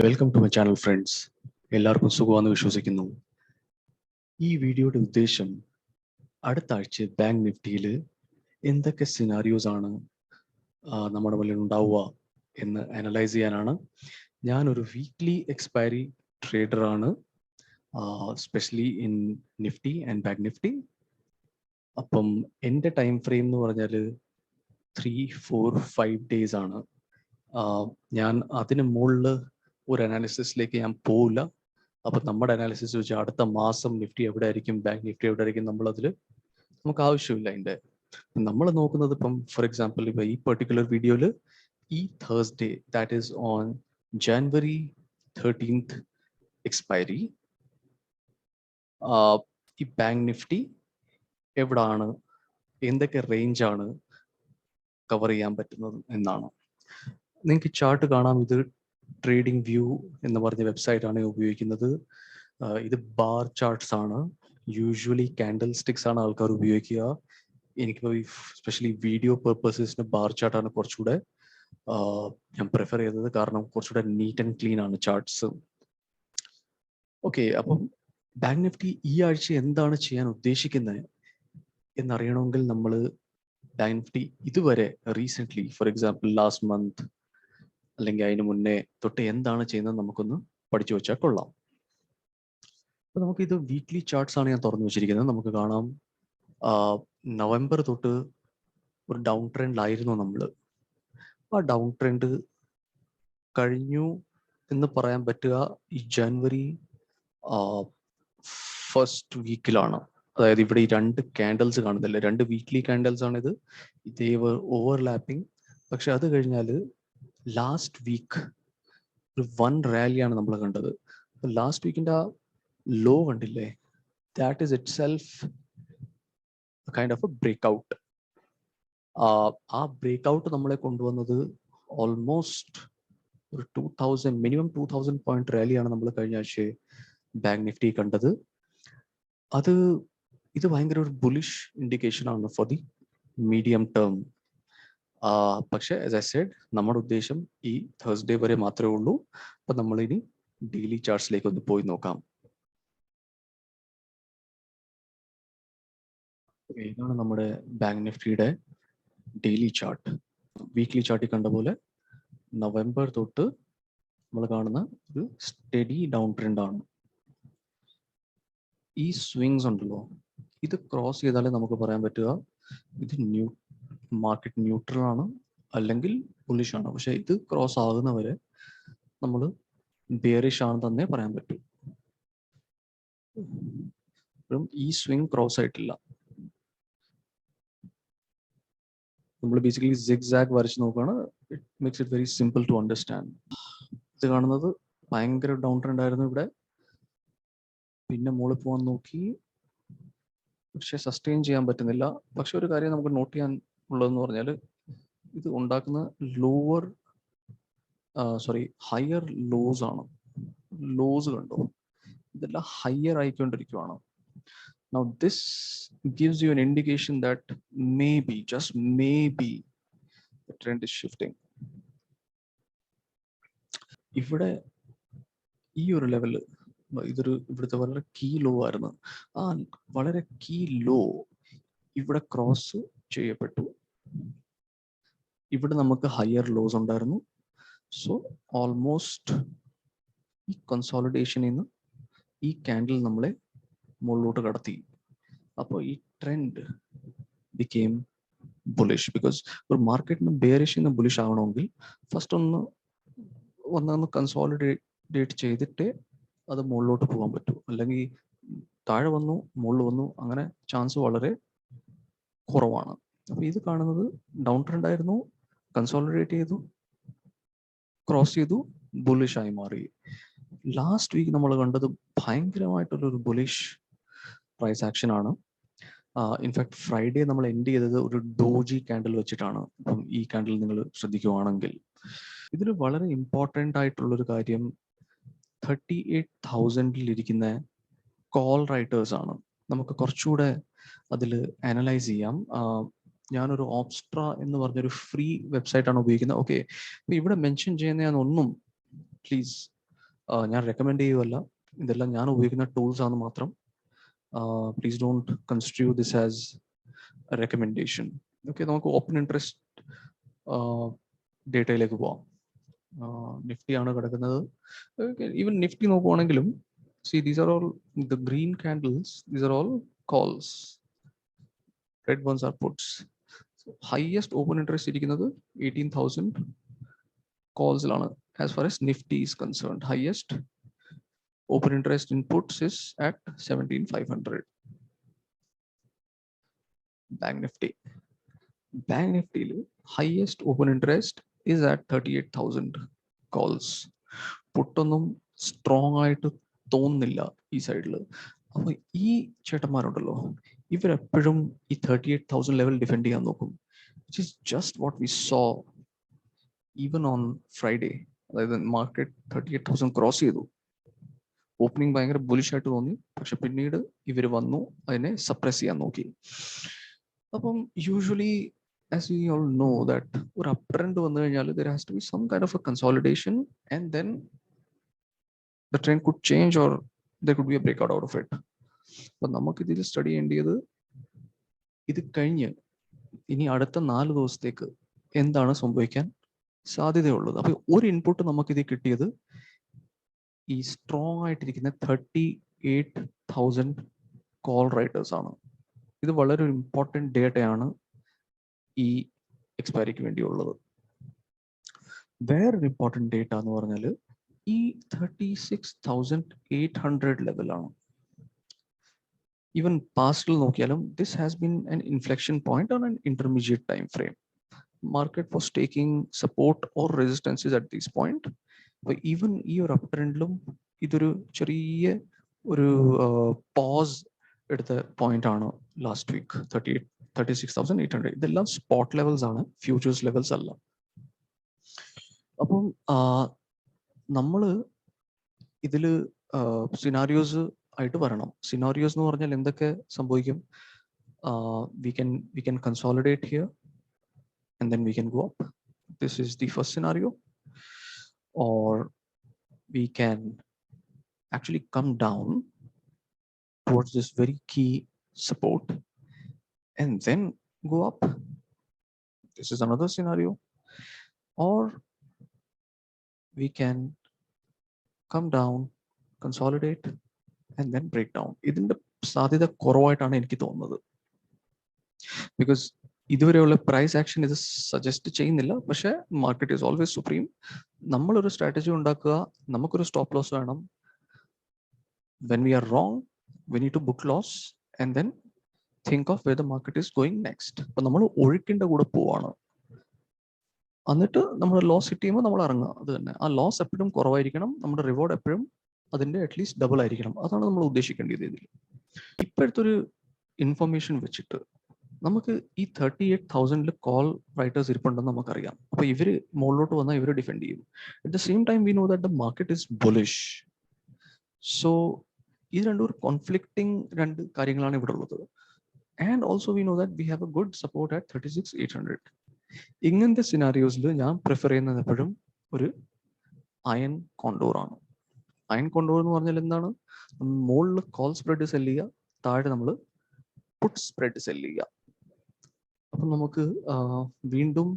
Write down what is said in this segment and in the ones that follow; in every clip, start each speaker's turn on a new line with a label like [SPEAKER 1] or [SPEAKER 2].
[SPEAKER 1] Welcome to my channel friends. എല്ലാവർക്കും സുഖമാണെന്ന് വിശ്വസിക്കുന്നു. ഈ വീഡിയോയുടെ ഉദ്ദേശം അടുത്ത ആഴ്ച ബാങ്ക് നിഫ്റ്റിയിൽ എന്തൊക്കെ സിനാരിയോസ് ആണ് നമ്മുടെ മുന്നിൽ ഉണ്ടാവുക എന്ന് അനലൈസ് ചെയ്യാനാണ്. ഞാനൊരു വീക്ക്ലി എക്സ്പയറി ട്രേഡറാണ്, specially in Nifty and Bank Nifty. അപ്പം എൻ്റെ ടൈം ഫ്രെയിം എന്ന് പറഞ്ഞാൽ 3-4-5 ഡേയ്സ് ആണ്. ഞാൻ അതിന് മുകളിൽ ഒരു അനാലിസിസിലേക്ക് ഞാൻ പോവില്ല. അപ്പം നമ്മുടെ അനാലിസിസ് വെച്ചാൽ അടുത്ത മാസം നിഫ്റ്റി എവിടെ ആയിരിക്കും, ബാങ്ക് നിഫ്റ്റി എവിടെ ആയിരിക്കും, നമ്മളതിൽ നമുക്ക് ആവശ്യമില്ല. അതിൻ്റെ നമ്മൾ നോക്കുന്നത് ഇപ്പം ഫോർ എക്സാമ്പിൾ ഇപ്പം ഈ പെർട്ടിക്കുലർ വീഡിയോയിൽ ഈ Thursday, that is on January 13th expiry, ഈ ബാങ്ക് നിഫ്റ്റി എവിടാണ്, എന്തൊക്കെ റേഞ്ചാണ് കവർ ചെയ്യാൻ പറ്റുന്നത് എന്നാണ്. നിങ്ങൾക്ക് ചാർട്ട് കാണാം. ഇത് ട്രേഡിംഗ് വ്യൂ എന്ന് പറഞ്ഞ വെബ്സൈറ്റാണ് ഉപയോഗിക്കുന്നത്. ഇത് ബാർ ചാർട്ട്സ് ആണ്. യൂഷ്വലി കാൻഡിൽ സ്റ്റിക്സ് ആണ് ആൾക്കാർ ഉപയോഗിക്കുക. എനിക്കിപ്പോൾ സ്പെഷ്യലി വീഡിയോ പർപ്പസസിന് ബാർ ചാർട്ടാണ് കുറച്ചുകൂടെ ഞാൻ പ്രിഫർ ചെയ്തത്, കാരണം കുറച്ചുകൂടെ നീറ്റ് ആൻഡ് ക്ലീൻ ആണ് ചാർട്ട്സ്. ഓക്കെ, അപ്പം ബാങ്ക് നിഫ്റ്റി ഈ ആഴ്ച എന്താണ് ചെയ്യാൻ ഉദ്ദേശിക്കുന്നത് എന്നറിയണമെങ്കിൽ നമ്മൾ ബാങ്ക് നിഫ്റ്റി ഇതുവരെ recently, for example last month അല്ലെങ്കിൽ അതിന് മുന്നേ തൊട്ട് എന്താണ് ചെയ്യുന്നത് നമുക്കൊന്ന് പഠിച്ചു വെച്ചാൽ കൊള്ളാം. അപ്പോൾ നമുക്കിത് വീക്ക്ലി ചാർട്ട്സ് ആണ് ഞാൻ തുറന്നു വെച്ചിരിക്കുന്നത്. നമുക്ക് കാണാം നവംബർ തൊട്ട് ഒരു ഡൗൺ ട്രെൻഡിലായിരുന്നു നമ്മൾ. ആ ഡൗൺ ട്രെൻഡ് കഴിഞ്ഞു എന്ന് പറയാൻ പറ്റുക ഈ ജനുവരി ഫസ്റ്റ് വീക്കിലാണ്. അതായത് ഇവിടെ ഈ രണ്ട് ക്യാൻഡൽസ് കാണുന്നില്ല, രണ്ട് വീക്ക്ലി ക്യാൻഡൽസ് ആണിത്. ഇതേ ഓവർലാപ്പിംഗ്. പക്ഷെ അത് കഴിഞ്ഞാൽ ലാസ്റ്റ് വീക്ക് ഒരു വൺ റാലിയാണ് നമ്മൾ കണ്ടത്. ലാസ്റ്റ് വീക്കിൻ്റെ ആ ലോ കണ്ടില്ലേ, that is it self kind of A breakout. ആ ബ്രേക്ക്ഔട്ട് നമ്മളെ കൊണ്ടുവന്നത് ഓൾമോസ്റ്റ് ഒരു 2000, മിനിമം 2000 പോയിന്റ് റാലിയാണ് നമ്മൾ കഴിഞ്ഞ ആഴ്ച ബാങ്ക് നിഫ്റ്റി കണ്ടത്. ഇത് ഭയങ്കര ഒരു ബുളിഷ് ഇൻഡിക്കേഷൻ ആണ് ഫോർ ദി മീഡിയം ടേം. പക്ഷെ ആസ് ഐ സെഡ്, നമ്മുടെ ഉദ്ദേശം ഈ തേഴ്സ്ഡേ വരെ മാത്രമേ ഉള്ളൂ. അപ്പം നമ്മളിനി ഡെയിലി ചാർട്ട്സിലേക്ക് ഒന്ന് പോയി നോക്കാം. ഇതാണ് നമ്മുടെ ബാങ്ക് നിഫ്റ്റിയുടെ ഡെയിലി ചാർട്ട്. വീക്ക്ലി ചാർട്ടിൽ കണ്ട പോലെ നവംബർ തൊട്ട് നമ്മൾ കാണുന്ന ഒരു സ്റ്റഡി ഡൗൺ ട്രെൻഡ് ആണ്. ഈ സ്വിങ്സ് ഉണ്ടല്ലോ, ഇത് ക്രോസ് ചെയ്താലേ നമുക്ക് പറയാൻ പറ്റുക ഇത് മാർക്കറ്റ് ന്യൂട്രൽ ആണ് അല്ലെങ്കിൽ ബുള്ളിഷ് ആണ്. പക്ഷെ ഇത് ക്രോസ് ആകുന്നവരെ നമ്മൾ ബെയറിഷ് ആണെന്ന് തന്നെ പറയാൻ പറ്റും. ഈ സ്വിങ് ക്രോസ് ആയിട്ടില്ല. നമ്മൾ ബേസിക്കലി സിഗ്സാഗ് വരച്ച് നോക്കുകയാണ്. It makes it very simple to understand. ഇത് കാണുന്നത് ഭയങ്കര ഡൗൺ ട്രെൻഡ് ആയിരുന്നു ഇവിടെ, പിന്നെ മുകളിൽ പോകാൻ നോക്കി, പക്ഷെ സസ്റ്റെയിൻ ചെയ്യാൻ പറ്റുന്നില്ല. പക്ഷെ ഒരു കാര്യം നമുക്ക് നോട്ട് ചെയ്യാൻ ഉള്ളതെന്ന് പറഞ്ഞാൽ ഇത് ഉണ്ടാക്കുന്ന ഹയർ ലോസ് ആണ്. ലോസ് കണ്ടോ, ഇതെല്ലാം ഹയർ ആയിക്കൊണ്ടിരിക്കുകയാണ്. Now this gives you an indication that maybe, just maybe, the trend is shifting. ഇവിടെ ഈ ഒരു ലെവല്, ഇവിടുത്തെ വളരെ കീ ലോ ആയിരുന്നു. ആ വളരെ കീ ലോ ഇവിടെ ക്രോസ് ചെയ്യപ്പെട്ടു. ഇവിടെ നമുക്ക് ഹയർ ലോസ് ഉണ്ടായിരുന്നു. സോ ഓൾമോസ്റ്റ് ഈ കൺസോളിഡേഷനിൽ നിന്ന് ഈ ക്യാൻഡിൽ നമ്മളെ മുകളിലോട്ട് കടത്തി. അപ്പോൾ ഈ ട്രെൻഡ് ബിക്കെയിം ബുളിഷ്. ബിക്കോസ് ഒരു മാർക്കറ്റിന് ബെയറിഷ് നിന്ന് ബുളിഷ് ആവണമെങ്കിൽ ഫസ്റ്റ് ഒന്ന് കൺസോളിഡേറ്റ് ചെയ്തിട്ടേ അത് മുകളിലോട്ട് പോകാൻ പറ്റൂ. അല്ലെങ്കിൽ താഴെ വന്നു മുകളിൽ വന്നു, അങ്ങനെ ചാൻസ് വളരെ കുറവാണ്. അപ്പോൾ ഇത് കാണുന്നത് ഡൗൺ ട്രെൻഡ് ആയിരുന്നു, കൺസോളിഡേറ്റ് ചെയ്തു, ക്രോസ് ചെയ്തു, ബുളിഷ് ആയി മാറി. ലാസ്റ്റ് വീക്ക് നമ്മൾ കണ്ടത് ഭയങ്കരമായിട്ടുള്ളൊരു ബുളിഷ് പ്രൈസ് ആക്ഷൻ ആണ്. ഇൻഫാക്ട് ഫ്രൈഡേ നമ്മൾ എൻഡ് ചെയ്തത് ഒരു ഡോജി ക്യാൻഡിൽ വെച്ചിട്ടാണ്. അപ്പം ഈ ക്യാൻഡിൽ നിങ്ങൾ ശ്രദ്ധിക്കുവാണെങ്കിൽ ഇതിൽ വളരെ ഇമ്പോർട്ടൻ്റ് ആയിട്ടുള്ളൊരു കാര്യം 38,000 ഇരിക്കുന്ന കോൾ റൈറ്റേഴ്സ് ആണ്. നമുക്ക് കുറച്ചുകൂടെ അതിൽ അനലൈസ് ചെയ്യാം. ഞാനൊരു ഓപ്സ്ട്ര എന്ന് പറഞ്ഞൊരു ഫ്രീ വെബ്സൈറ്റ് ആണ് ഉപയോഗിക്കുന്നത്. ഓക്കെ, അപ്പോൾ ഇവിടെ മെൻഷൻ ചെയ്യുന്ന ഒന്നും പ്ലീസ് ഞാൻ റെക്കമെൻഡ് ചെയ്യുമല്ല, ഇതെല്ലാം ഞാൻ ഉപയോഗിക്കുന്ന ടൂൾസ് ആണ് മാത്രം. Please don't construe this as a recommendation. Okay, നമുക്ക് ഓപ്പൺ ഇൻട്രസ്റ്റ് ഡേറ്റയിലേക്ക് പോവാം. നിഫ്റ്റി ആണ് കിടക്കുന്നത്. ഈവൻ നിഫ്റ്റി നോക്കുവാണെങ്കിലും, see, these are all the green candles, these are all calls, red ones are puts. So highest open interest ഇരിക്കുന്നത് 18,000 calls-ലാണ് as far as Nifty is concerned. Highest open interest in puts is at 17,500. Bank Nifty highest open interest is at 38,000 calls. പുട്ടൊന്നും strong ആയിട്ട് തോന്നുന്നില്ല ഈ സൈഡിൽ. അപ്പൊ ഈ ചേട്ടന്മാരുണ്ടല്ലോ, ഇവരെപ്പോഴും ഈ 38,000 level defend ചെയ്യാൻ നോക്കും, which is just what we so even on Friday. അതായത് മാർക്കറ്റ് 38,000 ക്രോസ് ചെയ്തു, ഓപ്പണിംഗ് ഭയങ്കര ബുളിഷ് ആയിട്ട് തോന്നി, പക്ഷെ പിന്നീട് ഇവർ വന്നു അതിനെ സപ്രസ് ചെയ്യാൻ നോക്കി. അപ്പം usually as we all know that ഒരു അപ് ട്രെൻഡ് വന്നു കഴിഞ്ഞാൽ there has to be some kind of a consolidation and then the trend could change or there could be a breakout out of it. അപ്പം നമുക്ക് ഇതിൽ study ചെയ്യേണ്ടത് ഇത് കഴിഞ്ഞ് ഇനി അടുത്ത 4 ദിവസത്തേക്ക് എന്താണ് സംഭവിക്കാൻ സാധ്യതയുള്ളത്. അപ്പൊ ഒരു ഇൻപുട്ട് നമുക്കിത് കിട്ടിയത് ഈ സ്ട്രോങ് ആയിട്ടിരിക്കുന്ന 38,000 കോൾ റൈറ്റേഴ്സ് ആണ്. ഇത് വളരെ ഒരു ഇമ്പോർട്ടൻറ്റ് ഡേറ്റയാണ് ഈ എക്സ്പയറിക്ക് വേണ്ടിയുള്ളത്. വേറൊരു ഇമ്പോർട്ടൻറ്റ് ഡേറ്റ എന്ന് പറഞ്ഞാൽ ഈ 36,800 ലെവലാണ്. ഈവൻ പാസ്റ്റിൽ നോക്കിയാലും this has been an inflection point on an intermediate time frame. Market was taking support or resistances at this point. അപ്പൊ ഈവൻ ഈ ഒരു അപ് ട്രെൻഡിലും ഇതൊരു ചെറിയ ഒരു പോസ് എടുത്ത പോയിന്റ് ആണ് ലാസ്റ്റ് വീക്ക്. 36,800. ഇതെല്ലാം സ്പോട്ട് ലെവൽസ് ആണ്, ഫ്യൂച്ചേഴ്സ് ലെവൽസ് അല്ല. അപ്പം നമ്മള് ഇതില് സിനാരിയോസ് ആയിട്ട് വരണം. സിനാരിയോസ് എന്ന് പറഞ്ഞാൽ എന്തൊക്കെ സംഭവിക്കും? we can consolidate here and then we can go up. This is the first scenario. Or we can actually come down towards this very key support and then go up. This is another scenario. Or we can come down, consolidate and then break down. ഇതിന്റെ സാധ്യത കുറവായിട്ടാണ് എനിക്ക് തോന്നുന്നത്. Because ഇതുവരെയുള്ള price action ഇത് suggest ചെയ്യുന്നില്ല. പക്ഷെ market is always supreme. നമ്മളൊരു സ്ട്രാറ്റജി ഉണ്ടാക്കുക, നമുക്കൊരു സ്റ്റോപ്പ് ലോസ് വേണം. When we are wrong we need to book loss and then think of where the market is going next. അപ്പൊ നമ്മൾ ഒഴുക്കിന്റെ കൂടെ പോവാണ്. എന്നിട്ട് നമ്മൾ ലോസ് ഹിറ്റ് ചെയ്യുമ്പോൾ നമ്മൾ ഇറങ്ങുക. അത് തന്നെ. ആ ലോസ് എപ്പോഴും കുറവായിരിക്കണം, നമ്മുടെ റിവാർഡ് എപ്പോഴും അതിന്റെ അറ്റ്ലീസ്റ്റ് ഡബിൾ ആയിരിക്കണം. അതാണ് നമ്മൾ ഉദ്ദേശിക്കേണ്ടത്. ഇതിൽ ഇപ്പോഴത്തെ ഒരു ഇൻഫർമേഷൻ വെച്ചിട്ട് നമുക്ക് ഈ 38,000 കോൾ റൈറ്റേഴ്സ് ഇരിപ്പുണ്ടെന്ന് നമുക്കറിയാം. അപ്പൊ ഇവര് മുകളിലോട്ട് വന്നാൽ ഇവര് ഡിഫെൻഡ് ചെയ്യും. At the same time we know that the market is bullish. So ഇത് രണ്ടൊരു കോൺഫ്ലിക്റ്റിംഗ് രണ്ട് കാര്യങ്ങളാണ് ഇവിടെ ഉള്ളത്. And also we know that we have A good support at 36,800. ഇങ്ങനത്തെ സിനാരിയോസിൽ ഞാൻ പ്രിഫർ ചെയ്യുന്നത് എപ്പോഴും ഒരു അയൺ കോണ്ടോർ ആണ്. അയൺ കോണ്ടോർ എന്ന് പറഞ്ഞാൽ എന്താണ്? മുകളിൽ കോൾ സ്പ്രെഡ് സെല് ചെയ്യുക, താഴെ നമ്മൾ പുട്ട് സ്പ്രെഡ് സെല് ചെയ്യുക. അപ്പൊ നമുക്ക് വീണ്ടും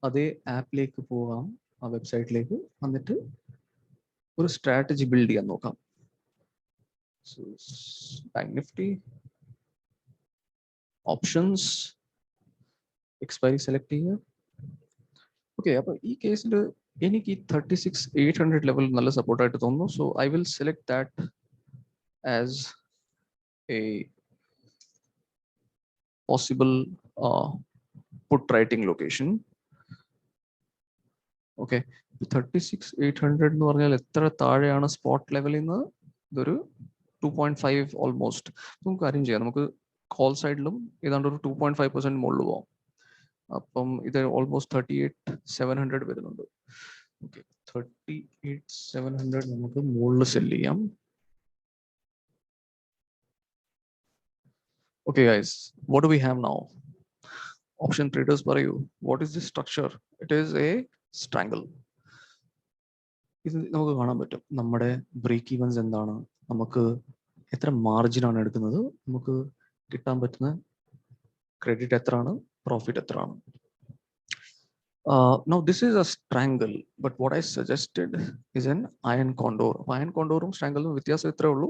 [SPEAKER 1] അതേ ആപ്പിലേക്ക് പോകാം, ആ വെബ്സൈറ്റിലേക്ക്. എന്നിട്ട് ഒരു സ്ട്രാറ്റജി ബിൽഡ് ചെയ്യാൻ നോക്കാം. Bank Nifty options expiry select ചെയ്യുക. ഓക്കെ, അപ്പൊ ഈ കേസിൽ എനിക്ക് 36,800 ലെവൽ നല്ല സപ്പോർട്ടായിട്ട് തോന്നുന്നു. So I will select that as A possible put writing location. Okay, 36,800 എന്ന് പറഞ്ഞാൽ എത്ര താഴെയാണ് സ്പോട്ട് ലെവലിൽ നിന്ന്? ഇതൊരു 2.5 ഓൾമോസ്റ്റ്. നമുക്ക് കാര്യം ചെയ്യാം, നമുക്ക് കോൾ സൈഡിലും ഏതാണ്ട് ഒരു 2.5% മുകളിൽ പോകാം. അപ്പം ഇത് ഓൾമോസ്റ്റ് 38,700 വരുന്നുണ്ട്. ഓക്കെ, 38,700 നമുക്ക് മുകളിൽ സെല് ചെയ്യാം. Okay guys, what do we have now? Option traders parayu, what is this structure? It is a strangle. ഇത് നമുക്ക് കാണാൻ പറ്റും. നമ്മുടെ ബ്രേക്ക് ഈവൻസ് എന്താണ്, നമുക്ക് എത്ര മാർജിനാണ് എടുക്കുന്നത്, നമുക്ക് കിട്ടാൻ പറ്റുന്ന ക്രെഡിറ്റ് എത്രയാണ്, പ്രോഫിറ്റ് എത്രയാണ്. Now this is a strangle, but what I suggested is an iron condor. Iron condor strangle വ്യത്യാസം ഇത്രേ ഉള്ളൂ.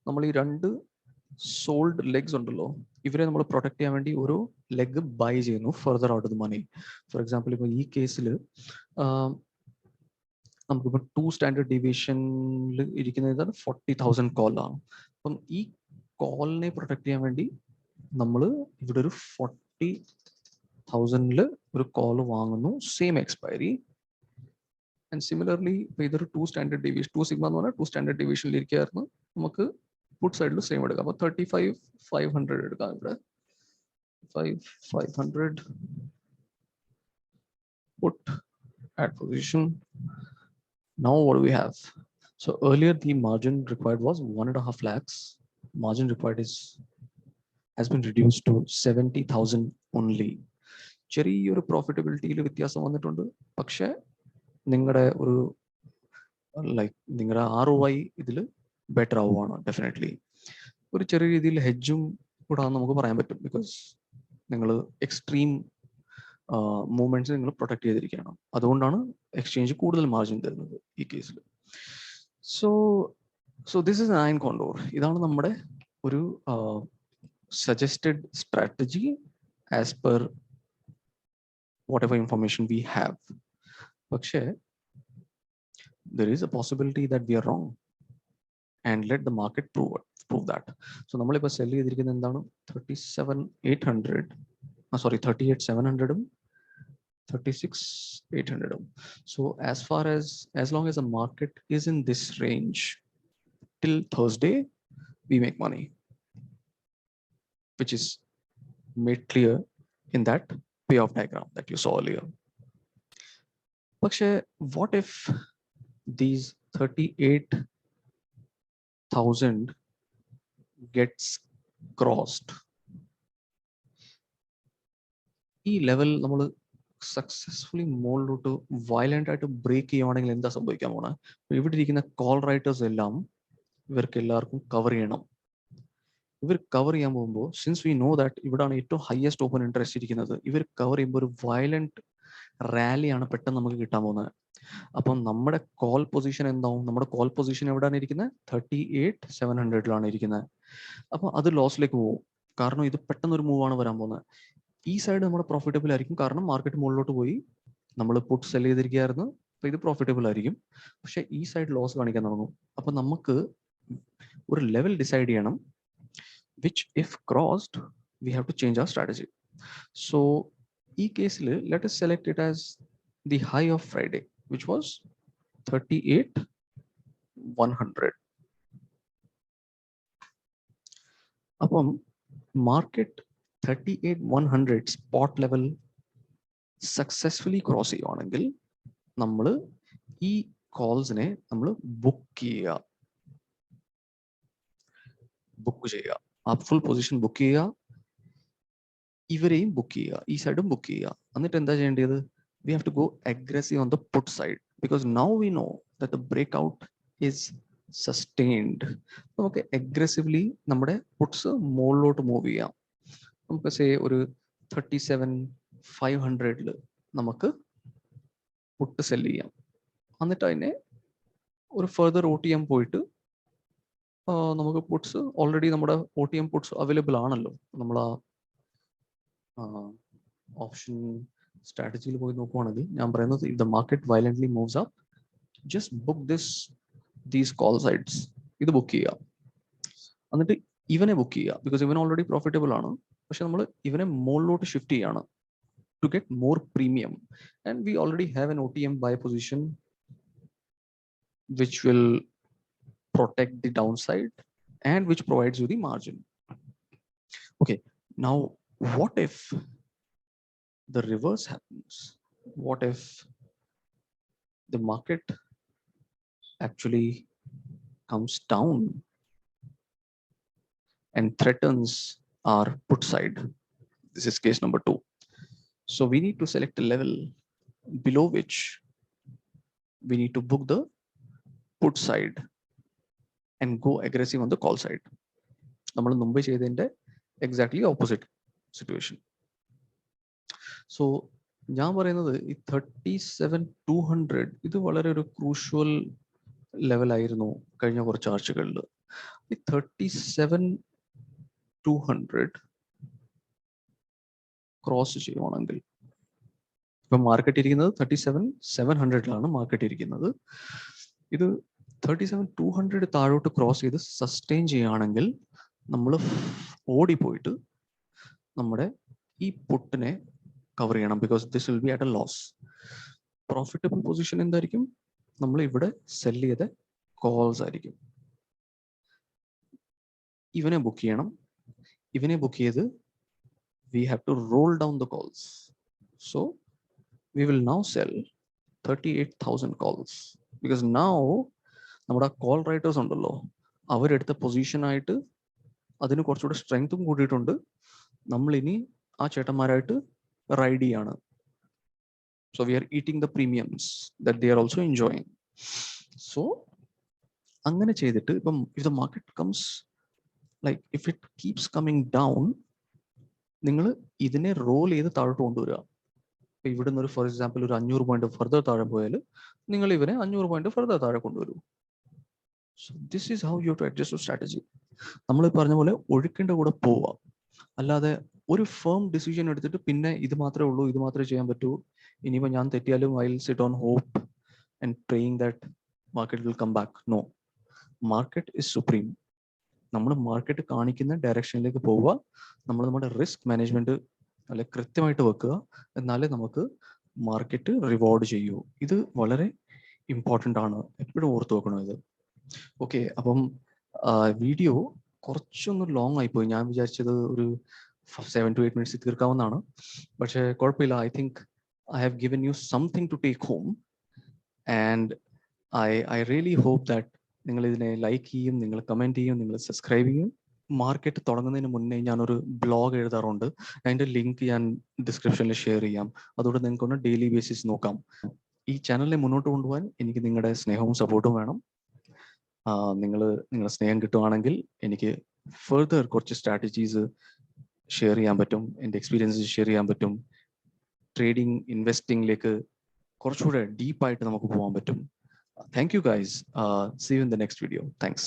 [SPEAKER 1] നമ്മൾ ഈ രണ്ട് സോൾഡ് ലെഗ്സ് ഉണ്ടല്ലോ, ഇവരെ നമ്മൾ പ്രൊട്ടക്ട് ചെയ്യാൻ വേണ്ടി ഒരു ലെഗ് ബൈ ചെയ്യുന്നു further out of the money. For example ഇപ്പോൾ ഈ കേസിൽ നമുക്കിപ്പോൾ 2 സ്റ്റാൻഡേർഡ് ഡീവിയേഷനിൽ ഇരിക്കുന്നത് 40,000 കോളാണ്. അപ്പം ഈ കോളിനെ പ്രൊട്ടക്ട് ചെയ്യാൻ വേണ്ടി നമ്മൾ ഇവിടെ ഒരു 40,000 ഒരു കോൾ വാങ്ങുന്നു, സെയിം എക്സ്പയറി. ആൻഡ് സിമിലർലി ഇപ്പോൾ ഇതൊരു 2 സ്റ്റാൻഡേർഡ് ഡീവിയേഷൻ, 2 സിഗ്മ എന്ന് പറഞ്ഞാൽ 2 സ്റ്റാൻഡേർഡ് ഡീവിയേഷനിൽ ഇരിക്കുകയായിരുന്നു, നമുക്ക് പുട്ട് സൈഡിൽ സെയിം എടുക്കാം. അപ്പോൾ 35,500 എടുക്കാം. ഇവിടെ 500 put at position. Now what do we have? So earlier the margin required was 1.5 lakhs. Margin required has been reduced to 70,000 only. ചെറിയൊരു പ്രോഫിറ്റബിലിറ്റിയിൽ വ്യത്യാസം വന്നിട്ടുണ്ട്. പക്ഷേ നിങ്ങളുടെ ഒരു നിങ്ങളുടെ ROI ഇതിൽ ബെറ്റർ ആവുകയാണ് ഡെഫിനറ്റ്ലി. ഒരു ചെറിയ രീതിയിൽ ഹെഡ്ജും കൂടെ നമുക്ക് പറയാൻ പറ്റും, ബിക്കോസ് നിങ്ങൾ എക്സ്ട്രീം മൂവ്മെന്റ്സ് നിങ്ങൾ പ്രൊട്ടക്ട് ചെയ്തിരിക്കുകയാണ്. അതുകൊണ്ടാണ് എക്സ്ചേഞ്ച് കൂടുതൽ മാർജിൻ തരുന്നത് ഈ കേസിൽ. So this is iron contour. ഇതാണ് നമ്മുടെ ഒരു suggested strategy as per what ever information we have. പക്ഷേ there is a possibility that we are wrong and let the market prove that. So നമ്മളിപ്പോൾ cell ചെയ്തിരിക്കുന്നത് എന്താണ്, 38,700 36,800. So as long as the market is in this range till Thursday, we make money, which is made clear in that payoff diagram that you saw earlier. പക്ഷേ what if these 38,000 gets crossed? ഈ level നമ്മൾ successfully മുകളിലോട്ട് violent ആയിട്ട് break ചെയ്യുവാണെങ്കിൽ എന്താ സംഭവിക്കാൻ പോണേ? ഇവിടെ ഇരിക്കുന്ന കോൾ റൈറ്റേഴ്സ് എല്ലാം ഇവർക്ക് എല്ലാവർക്കും കവർ ചെയ്യണം. ഇവർ കവർ ചെയ്യാൻ പോകുമ്പോൾ, സിൻസ് വി നോ ദാറ്റ് ഇവിടാണ് ഏറ്റവും ഹയസ്റ്റ് ഓപ്പൺ ഇൻട്രസ്റ്റ് ഇരിക്കുന്നത്, ഇവർ കവർ ചെയ്യുമ്പോൾ ഒരു വയലന്റ് റാലിയാണ് പെട്ടെന്ന് നമുക്ക് കിട്ടാൻ പോകുന്നത്. അപ്പം നമ്മുടെ കോൾ പൊസിഷൻ എന്താവും? നമ്മുടെ കോൾ പൊസിഷൻ എവിടെയാണ് ഇരിക്കുന്നത്? 38,700 ഇരിക്കുന്നത്. അപ്പോൾ അത് ലോസിലേക്ക് പോകും, കാരണം ഇത് പെട്ടെന്നൊരു മൂവാണ് വരാൻ പോകുന്നത്. ഈ സൈഡ് നമ്മുടെ പ്രോഫിറ്റബിൾ ആയിരിക്കും, കാരണം മാർക്കറ്റ് മുകളിലോട്ട് പോയി, നമ്മൾ പുട്ട് സെൽ ചെയ്തിരിക്കുകയായിരുന്നു, അപ്പോൾ ഇത് പ്രോഫിറ്റബിൾ ആയിരിക്കും. പക്ഷേ ഈ സൈഡ് ലോസ് കാണിക്കാൻ തുടങ്ങും. അപ്പോൾ നമുക്ക് ഒരു ലെവൽ ഡിസൈഡ് ചെയ്യണം, which if crossed we have to change our strategy. So ഈ കേസിൽ let us select it as the high of Friday, which was 38,100. അപ്പം market 38,100 spot level successfully cross ചെയ്യുവാണെങ്കിൽ നമ്മൾ ഈ കോൾസിനെ നമ്മൾ ബുക്ക് ചെയ്യുക, ആ ഫുൾ പൊസിഷൻ ബുക്ക് ചെയ്യുക, ഇവരെയും ബുക്ക് ചെയ്യുക, ഈ സൈഡും ബുക്ക് ചെയ്യുക. എന്നിട്ട് എന്താ ചെയ്യേണ്ടത്? we have to go aggressive on the put side, because now we know that the breakout is sustained. നമുക്ക് aggressively നമ്മുടെ പുട്ട്സ് മുകളിലോട്ട് മൂവ് ചെയ്യാം. നമുക്ക് സേ ഒരു 37,500 നമുക്ക് പുട്ട് സെല് ചെയ്യാം. എന്നിട്ട് അതിനെ ഒരു ഫർദർ OTM പോയിട്ട് നമുക്ക് പുട്ട്സ് ഓൾറെഡി നമ്മുടെ OTM പുട്ട്സ് അവൈലബിൾ ആണല്ലോ. നമ്മൾ ആ ഓപ്ഷൻ സ്ട്രാറ്റജിയിൽ പോയി നോക്കുവാണെങ്കിൽ ഞാൻ പറയുന്നത്, if the market violently moves up, just book these call sides. ഇത് ബുക്ക് ചെയ്യുക, എന്നിട്ട് ഇവനെ ബുക്ക് ചെയ്യുക, ബിക്കോസ് ഇവൻ ഓൾറെഡി പ്രോഫിറ്റബിൾ ആണ്. പക്ഷെ നമ്മൾ ഇവനെ മുകളിലോട്ട് ഷിഫ്റ്റ് ചെയ്യാണ് to get more premium, and we already have an OTM buy position which will protect the downside and which provides you the margin. Okay, now what if the reverse happens? What if the market actually comes down and threatens our put side? This is case number 2. So we need to select a level below which we need to book the put side and go aggressive on the call side. നമ്മൾ മുമ്പ് ചെയ്തതിൻ്റെ exactly opposite situation. So ഞാൻ പറയുന്നത് ഈ 37,200 ഇത് വളരെ ഒരു crucial ലെവലായിരുന്നു കഴിഞ്ഞ കുറച്ച് ആഴ്ചകളിൽ. ഈ 37,200 ക്രോസ് ചെയ്യുവാണെങ്കിൽ, ഇപ്പം മാർക്കറ്റ് ഇരിക്കുന്നത് 37,700 മാർക്കറ്റ് ഇരിക്കുന്നത്. ഇത് 37,200 താഴോട്ട് ക്രോസ് ചെയ്ത് സസ്റ്റെയിൻ ചെയ്യുകയാണെങ്കിൽ നമ്മൾ ഓടിപ്പോയിട്ട് നമ്മുടെ ഈ പുട്ടിനെ കവർ ചെയ്യണം. Because this will be at a loss. Profitable position എന്തായിരിക്കും? നമ്മൾ ഇവിടെ സെല് ചെയ്ത കോൾസ് ആയിരിക്കും. ഇവനെ ബുക്ക് ചെയ്യണം. ഇവനെ ബുക്ക് ചെയ്ത് we have to roll down the calls. So we will now sell 38,000 calls because now നമ്മുടെ കോൾ റൈറ്റേഴ്സ് ഉണ്ടല്ലോ, അവരെടുത്ത പൊസിഷനായിട്ട് അതിന് കുറച്ചുകൂടെ സ്ട്രെങ്ത്തും കൂടിയിട്ടുണ്ട്. നമ്മളിനി ആ ചേട്ടന്മാരായിട്ട് റൈഡ് ചെയ്യാണ്. So we R eating the premiums that they are also enjoying. So അങ്ങനെ ചെയ്തിട്ട് ഇപ്പം if the market comes like if it keeps coming down, നിങ്ങൾ ഇതിനെ റോൾ ചെയ്ത് താഴോട്ട് കൊണ്ടുവരിക. ഇപ്പം ഇവിടെ നിന്ന് ഒരു ഫോർ എക്സാമ്പിൾ ഒരു 500 പോയിന്റ് ഫർദർ താഴെ പോയാൽ നിങ്ങൾ ഇവനെ 500 പോയിന്റ് ഫർദർ താഴെ കൊണ്ടുവരൂ. So this is how you to adjust your strategy. നമ്മൾ പറഞ്ഞ പോലെ ഒഴുക്കിൻ്റെ കൂടെ പോവുക, അല്ലാതെ ഒരു ഫേം ഡിസിഷൻ എടുത്തിട്ട് പിന്നെ ഇത് മാത്രമേ ഉള്ളൂ, ഇത് മാത്രമേ ചെയ്യാൻ പറ്റൂ, ഇനിയിപ്പോൾ ഞാൻ തെറ്റിയാലും I will sit on hope and praying that market will come back. No, market is supreme. നമ്മൾ മാർക്കറ്റ് കാണിക്കുന്ന ഡയറക്ഷനിലേക്ക് പോവുക, നമ്മൾ നമ്മുടെ റിസ്ക് മാനേജ്മെന്റ് അല്ലെ കൃത്യമായിട്ട് വെക്കുക, എന്നാലേ നമുക്ക് മാർക്കറ്റ് റിവാർഡ് ചെയ്യൂ. ഇത് വളരെ ഇമ്പോർട്ടൻ്റ് ആണ്, എപ്പോഴും ഓർത്ത് വെക്കണം ഇത്. ഓക്കെ, അപ്പം വീഡിയോ കുറച്ചൊന്ന് ലോങ് ആയിപ്പോയി. ഞാൻ വിചാരിച്ചത് ഒരു 7 to 8 minutes തീർക്കാവുന്നതാണ്. പക്ഷേ കുഴപ്പമില്ല. I think I have given you something to take home and I really hope that നിങ്ങൾ ഇതിനെ ലൈക്ക് ചെയ്യും, നിങ്ങൾ കമൻറ്റ് ചെയ്യും, നിങ്ങൾ സബ്സ്ക്രൈബ് ചെയ്യും. മാർക്കറ്റ് തുടങ്ങുന്നതിന് മുന്നേ ഞാനൊരു ബ്ലോഗ് എഴുതാറുണ്ട്. അതിൻ്റെ ലിങ്ക് ഞാൻ ഡിസ്ക്രിപ്ഷനിൽ ഷെയർ ചെയ്യാം. അതുകൊണ്ട് നിങ്ങൾക്കൊന്ന് ഡെയിലി ബേസിസ് നോക്കാം. ഈ ചാനലിനെ മുന്നോട്ട് കൊണ്ടുപോകാൻ എനിക്ക് നിങ്ങളുടെ സ്നേഹവും സപ്പോർട്ടും വേണം. നിങ്ങളുടെ സ്നേഹം കിട്ടുവാണെങ്കിൽ എനിക്ക് ഫർദർ കുറച്ച് സ്ട്രാറ്റജീസ് ഷെയർ ചെയ്യാൻ പറ്റും, എൻ്റെ എക്സ്പീരിയൻസ് ഷെയർ ചെയ്യാൻ പറ്റും. ട്രേഡിംഗ്, ഇൻവെസ്റ്റിംഗിലേക്ക് കുറച്ചുകൂടെ ഡീപ്പായിട്ട് നമുക്ക് പോകാൻ പറ്റും. Thank you guys. See you in the next video. Thanks.